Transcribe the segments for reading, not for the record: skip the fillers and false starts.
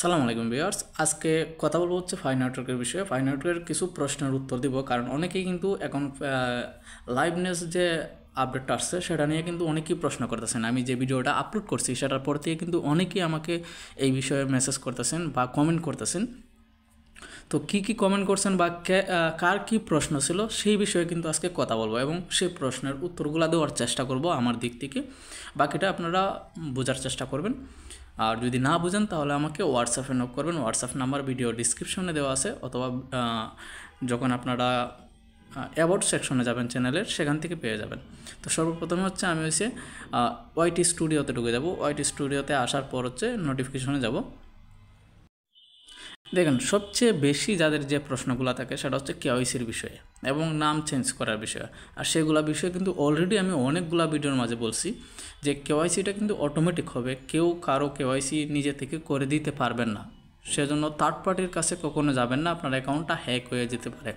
সালামু আলাইকুম ভিউয়ার্স, আজকে কথা বলবো হচ্ছে ফাই নেটওয়ার্কের বিষয়ে। ফাই নেটওয়ার্কের কিছু প্রশ্নের উত্তর দিব, কারণ অনেকেই কিন্তু এখন লাইভনেস যে আপডেটটা আসছে সেটা নিয়ে কিন্তু অনেকেই প্রশ্ন করতেছেন। আমি যে ভিডিওটা আপলোড করছি সেটার পর থেকে কিন্তু অনেকেই আমাকে এই বিষয়ে মেসেজ করতেছেন বা কমেন্ট করতেছেন। তো কি কমেন্ট করছেন বা কার কি প্রশ্ন ছিল সেই বিষয়ে কিন্তু আজকে কথা বলবো এবং সেই প্রশ্নের উত্তরগুলো দেওয়ার চেষ্টা করব আমার দিক থেকে। বাকিটা আপনারা বোঝার চেষ্টা করবেন, আর যদি না বুঝেন তাহলে আমাকে হোয়াটসঅ্যাপে নক করবেন। হোয়াটসঅ্যাপ নাম্বার ভিডিও ডিসক্রিপশনে দেওয়া আছে, অথবা যখন আপনারা অ্যাবাউট সেকশনে যাবেন চ্যানেলের, সেখান থেকে পেয়ে যাবেন। তো সর্বপ্রথমে হচ্ছে আমি ওয়াইটি স্টুডিওতে ঢুকে যাব। ওয়াইটি স্টুডিওতে আসার পর হচ্ছে নোটিফিকেশনে যাব। দেখেন, সবচেয়ে বেশি যাদের যে প্রশ্নগুলো থাকে সেটা হচ্ছে কেওয়াইসির বিষয়ে এবং নাম চেঞ্জ করার বিষয়ে। আর সেগুলা বিষয়ে কিন্তু অলরেডি আমি অনেকগুলা ভিডিওর মাঝে বলছি যে কেওয়াইসিটা কিন্তু অটোমেটিক হবে, কেউ কারো কেওয়াইসি নিজে থেকে করে দিতে পারবেন না। সেজন্য থার্ড পার্টির কাছে কখনো যাবেন না, আপনার অ্যাকাউন্টটা হ্যাক হয়ে যেতে পারে।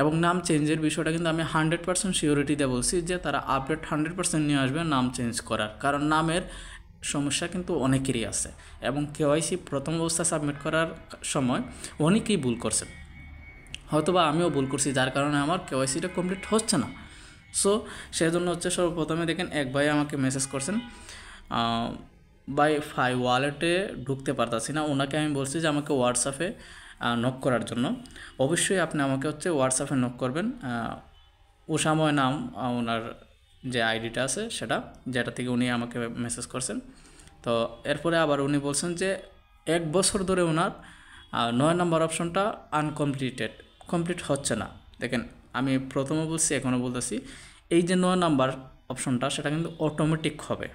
এবং নাম চেঞ্জের বিষয়টা কিন্তু আমি 100% সিওরিটি দিয়ে বলছি যে তারা আপডেট 100% নিয়ে আসবে নাম চেঞ্জ করার, কারণ নামের সমস্যা কিন্তু অনেকেরই আছে এবং কেওয়াইসি প্রথম অবস্থা সাবমিট করার সময় অনেকেই ভুল করছে, হয়তোবা আমিও ভুল করছি, যার কারণে আমার কেওয়াইসিটা কমপ্লিট হচ্ছে না। সো সেজন্য হচ্ছে সর্বপ্রথমে দেখেন এক ভাই আমাকে মেসেজ করছেন, ভাই ফাই ওয়ালেটে ঢুকতে পারতাছি না। ওনাকে আমি বলছি যে আমাকে হোয়াটসঅ্যাপে নক করার জন্য। অবশ্যই আপনি আমাকে হচ্ছে হোয়াটসঅ্যাপে নক করবেন। উষাময় নাম ওনার যে আইডিটা আছে সেটা, যেটা থেকে উনি আমাকে মেসেজ করছেন। তো এরপরে আবার উনি বলছেন যে 1 বছর ধরে ওনার 9 নম্বর অপশনটা আনকমপ্লিটেড, কমপ্লিট হচ্ছে না। দেখেন, আমি প্রথমে বলছি এখনও বলতেছি, এই যে 9 নাম্বার অপশনটা সেটা কিন্তু অটোমেটিক হবে,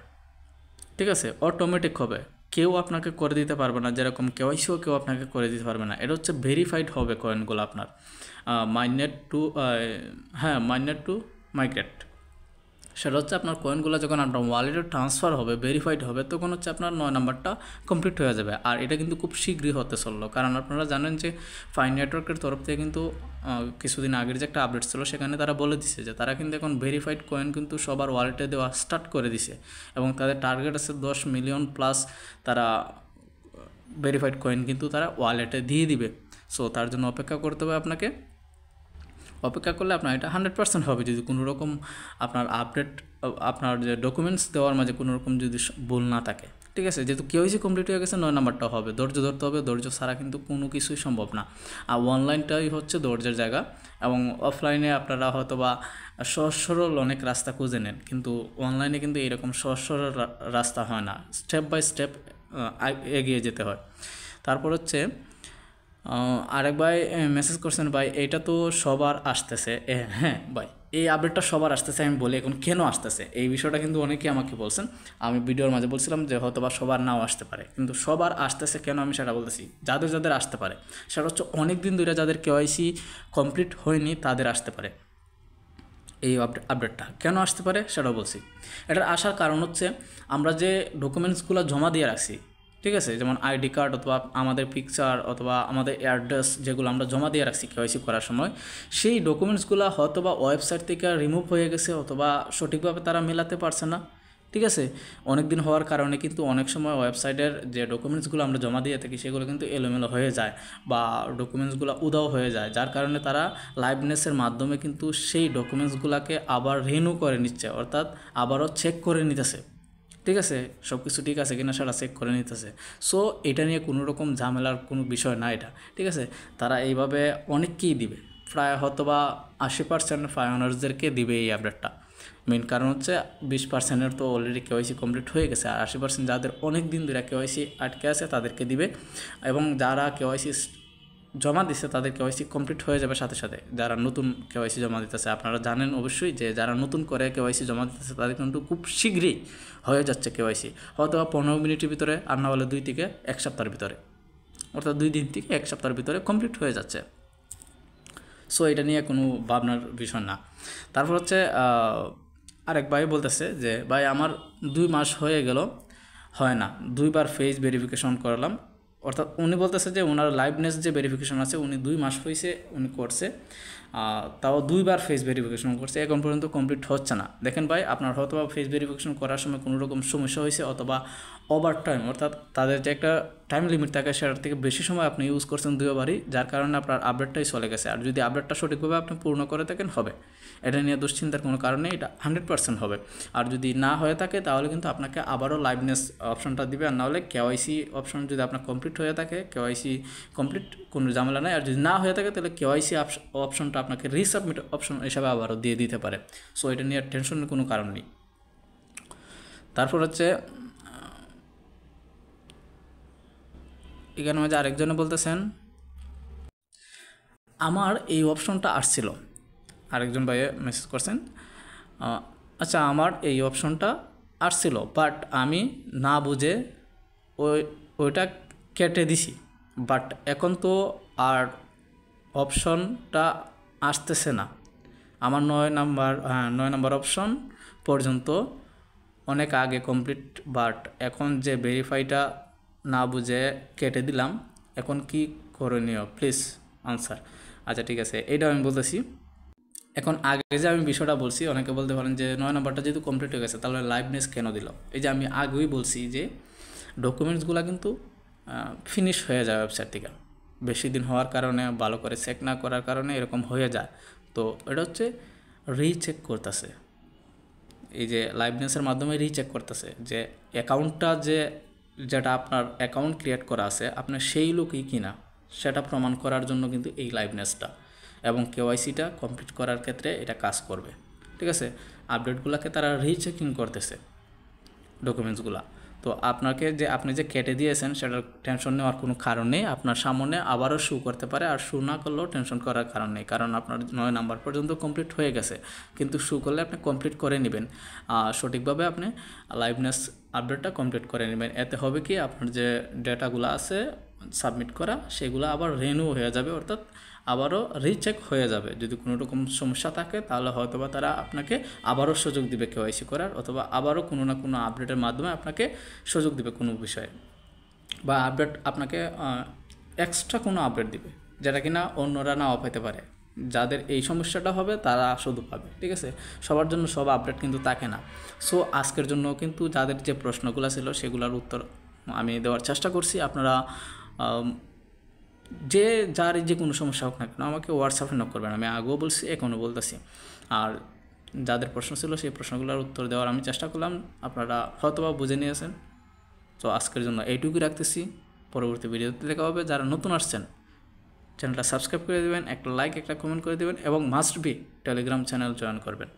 ঠিক আছে? অটোমেটিক হবে, কেউ আপনাকে করে দিতে পারবে না। যেরকম কেওয়াইসিও কেউ আপনাকে করে দিতে পারবে না। এটা হচ্ছে ভেরিফাইড হবে কয়েনগুলো আপনার মাইনেট টু মাইগ্রেট। সেটা হচ্ছে আপনার কয়েনগুলো যখন আপনার ওয়ালেটে ট্রান্সফার হবে, ভেরিফাইড হবে, তখন হচ্ছে আপনার 9 নাম্বারটা কমপ্লিট হয়ে যাবে। আর এটা কিন্তু খুব শীঘ্রই হতে চললো, কারণ আপনারা জানেন যে ফাই নেটওয়ার্কের তরফ থেকে কিন্তু কিছুদিন আগের যে একটা আপডেট ছিল সেখানে তারা বলে দিছে যে তারা কিন্তু এখন ভেরিফাইড কয়েন কিন্তু সবার ওয়ালেটে দেওয়া স্টার্ট করে দিছে এবং তাদের টার্গেট আছে 10 মিলিয়ন প্লাস তারা ভেরিফাইড কয়েন কিন্তু তারা ওয়ালেটে দিয়ে দিবে। সো তার জন্য অপেক্ষা করতে হবে আপনাকে। অপেক্ষা করলে আপনার এটা 100% হবে, যদি কোনো রকম আপনার আপডেট, আপনার যে ডকুমেন্টস দেওয়ার মাঝে কোনো রকম যদি ভুল না থাকে, ঠিক আছে? যেহেতু কেওয়াইসি কমপ্লিট হয়ে গেছে, 9 নাম্বারটা হবে। ধৈর্য ধরতে হবে, ধৈর্য ছাড়া কিন্তু কোনো কিছুই সম্ভব না। আর অনলাইনটাই হচ্ছে ধৈর্যের জায়গা, এবং অফলাইনে আপনারা হয়তো বা সহজ সরল অনেক রাস্তা খুঁজে নেন, কিন্তু অনলাইনে কিন্তু এরকম সহজ সরল রাস্তা হয় না, স্টেপ বাই স্টেপ এগিয়ে যেতে হয়। তারপর হচ্ছে আরেক ভাই মেসেজ করছেন, ভাই এইটা তো সবার আসতেছে। হ্যাঁ ভাই, এই আপডেটটা সবার আসতেছে। আমি বলি এখন কেন আসতেছে, এই বিষয়টা কিন্তু অনেকেই আমাকে বলছেন। আমি ভিডিওর মাঝে বলছিলাম যে হয়তো বা সবার নাও আসতে পারে, কিন্তু সবার আসতেছে কেন আমি সেটা বলতেছি। যাদের যাদের আসতে পারে সেটা হচ্ছে অনেক দিন ধরে যাদের কেওয়াইসি কমপ্লিট হয়নি তাদের আসতে পারে। এই আপডেটটা কেন আসতে পারে সেটাও বলছি। এটার আসার কারণ হচ্ছে আমরা যে ডকুমেন্টসগুলো জমা দিয়ে রাখছি, ঠিক আছে, যেমন আইডি কার্ড অথবা আমাদের পিকচার অথবা আমাদের অ্যাড্রেস, যেগুলো আমরা জমা দিয়ে রাখছি কেওয়াইসি করার সময়, সেই ডকুমেন্টসগুলো হয়তো বা ওয়েবসাইট থেকে রিমুভ হয়ে গেছে অথবা সঠিকভাবে তারা মেলাতে পারছে না, ঠিক আছে? অনেক দিন হওয়ার কারণে কিন্তু অনেক সময় ওয়েবসাইটের যে ডকুমেন্টসগুলো আমরা জমা দিয়ে থাকি সেগুলো কিন্তু এলোমেলো হয়ে যায় বা ডকুমেন্টসগুলো উধাও হয়ে যায়, যার কারণে তারা লাইভনেসের মাধ্যমে কিন্তু সেই ডকুমেন্টসগুলোকে আবার রিনিউ করে নিচ্ছে, অর্থাৎ আবারও চেক করে নিতেছে, ঠিক আছে? সব কিছু ঠিক আছে কিনা সেটা চেক করে নিতেছে। সো এটা নিয়ে কোনো রকম ঝামেলার কোনো বিষয় না এটা, ঠিক আছে? তারা এইভাবে অনেককেই দিবে, প্রায় হয়তো বা 80% ফাই অনার্সদেরকে দিবে এই আপডেটটা। মেন কারণ হচ্ছে 20%-এর তো অলরেডি কেওয়াইসি কমপ্লিট হয়ে গেছে, আর 80% যাদের অনেক দিন ধরে কেওয়াইসি আটকে আছে তাদেরকে দিবে, এবং যারা কেওয়াইসি জমা দিচ্ছে তাদের কেওয়াইসি কমপ্লিট হয়ে যাবে সাথে সাথে। যারা নতুন কেওয়াইসি জমা দিতেছে, আপনারা জানেন অবশ্যই যে যারা নতুন করে কেওয়াইসি জমা দিতেছে তাদের কিন্তু খুব শীঘ্রই হয়ে যাচ্ছে কেওয়াইসি, হয়তো 15 মিনিটের ভিতরে, আর না হলে 2 থেকে 1 সপ্তাহের ভিতরে, অর্থাৎ 2 দিন থেকে 1 সপ্তাহের ভিতরে কমপ্লিট হয়ে যাচ্ছে। সো এটা নিয়ে কোনো ভাবনার বিষয় না। তারপর হচ্ছে আরেক ভাই বলতেছে যে ভাই আমার 2 মাস হয়ে গেল, হয় না, 2বার ফেস ভেরিফিকেশন করলাম। অর্থাৎ উনি বলতেছে যে ওনার লাইভনেস যে ভেরিফিকেশন আছে উনি 2 মাস হয়েছে উনি করছে, তাও 2বার ফেস ভেরিফিকেশন করছে, এখন পর্যন্ত কমপ্লিট হচ্ছে না। দেখেন ভাই, আপনার হয়তো ফেস ভেরিফিকেশন করার সময় কোনো রকম সমস্যা হয়েছে, অথবা ওভার টাইম, অর্থাৎ তাদের যে একটা টাইম লিমিট থাকে সেটার থেকে বেশি সময় আপনি ইউজ করছেন দুইবারই, যার কারণে আপনার আপডেটটাই চলে গেছে। আর যদি আপডেটটা সঠিকভাবে আপনি পূর্ণ করে থাকেন হবে, এটা নিয়ে দুশ্চিন্তার কোনো কারণ নেই, এটা 100% হবে। আর যদি না হয়ে থাকে তাহলে কিন্তু আপনাকে আবারও লাইভনেস অপশনটা দিবে, আর নাহলে কেওয়াইসি অপশন যদি আপনার কমপ্লিট হয়ে থাকে, কেওয়াইসি কমপ্লিট কোনো ঝামেলা নেই। আর যদি না হয়ে থাকে তাহলে কেওয়াইসি অপশনটা আপনাকে রিসাবমিট অপশন হিসাবে আবারও দিয়ে দিতে পারে। সো এটা নিয়ে টেনশনের কোনো কারণ নেই। তারপর হচ্ছে এখানে মাঝে আরেকজনে বলতেছেন আমার এই অপশনটা আসছিল, আরেকজন ভাইয়ে মেসেজ করছেন, আচ্ছা আমার এই অপশনটা আসছিল বাট আমি না বুঝে ওইটা কেটে দিছি, বাট এখন তো আর অপশনটা আসতেছে না, আমার 9 নাম্বার অপশন পর্যন্ত অনেক আগে কমপ্লিট, বাট এখন যে ভেরিফাইটা না বুঝে কেটে দিলাম, এখন কি করণীয় প্লিজ আনসার। আচ্ছা ঠিক আছে, এইটা আমি বলতেছি। এখন আগে যে আমি বিষয়টা বলছি, অনেকে বলতে পারেন যে 9 নাম্বারটা যেহেতু কমপ্লিট হয়ে গেছে তাহলে লাইভনেস কেন দিল। এই যে আমি আগেই বলছি যে ডকুমেন্টসগুলো কিন্তু ফিনিশ হয়ে যায় ওয়েবসাইট থেকে, বেশি দিন হওয়ার কারণে, ভালো করে চেক না করার কারণে এরকম হয়ে যায়। তো এটা হচ্ছে রিচেক করতেছে, এই যে লাইভনেসের মাধ্যমে রিচেক করতেছে যে অ্যাকাউন্টটা যেটা আপনার অ্যাকাউন্ট ক্রিয়েট করা আছে আপনার সেই লোকই কিনা সেটা প্রমাণ করার জন্য কিন্তু এই লাইভনেসটা, এবং কেওয়াইসিটা কমপ্লিট করার ক্ষেত্রে এটা কাজ করবে। ঠিক আছে, আপডেটগুলোকে তারা রিচেকিং করতেছে ডকুমেন্টসগুলো। তো আপনি যে কেটে দিয়েছেন সেটার টেনশন নেওয়ার কোনো কারণ নেই, আপনার সামনে আবারও শু করতে পারে, আর শু না করলেও টেনশন করার কারণ নেই, কারণ আপনার 9 নাম্বার পর্যন্ত কমপ্লিট হয়ে গেছে। কিন্তু শু করলে আপনি কমপ্লিট করে নেবেন, সঠিকভাবে আপনি লাইভনেস আপডেটটা কমপ্লিট করে নেবেন। এতে হবে কি, আপনার যে ডেটাগুলো আছে সাবমিট করা সেগুলো আবার রিনিউ হয়ে যাবে, অর্থাৎ আবারও রিচেক হয়ে যাবে। যদি কোনো রকম সমস্যা থাকে তাহলে হয়তোবা তারা আপনাকে আবারও সুযোগ দিবে কেওয়াইসি করার, অথবা আবারও কোনো না কোনো আপডেটের মাধ্যমে আপনাকে সুযোগ দিবে কোনো বিষয়ে, বা আপডেট আপনাকে এক্সট্রা কোনো আপডেট দিবে যেটা কিনা অন্যরা নাও পেতে পারে। যাদের এই সমস্যাটা হবে তারা শুধু পাবে। ঠিক আছে, সবার জন্য সব আপডেট কিন্তু থাকে না। সো আজকের জন্য কিন্তু যাদের যে প্রশ্নগুলো ছিল সেগুলোর উত্তর আমি দেওয়ার চেষ্টা করছি। আপনারা যার যে কোনো সমস্যা হোক না কেন আমাকে হোয়াটসঅ্যাপে নক করবেন, আমি আগেও বলছি এখনও বলতেছি। আর যাদের প্রশ্ন ছিল সেই প্রশ্নগুলোর উত্তর দেওয়ার আমি চেষ্টা করলাম, আপনারা হয়তোবা বুঝে নিয়েছেন। তো আজকের জন্য এইটুকুই রাখতেছি, পরবর্তী ভিডিওতে দেখা হবে। যারা নতুন আসছেন চ্যানেলটা সাবস্ক্রাইব করে দেবেন, একটা লাইক একটা কমেন্ট করে দেবেন, এবং must be Telegram channel join করবেন।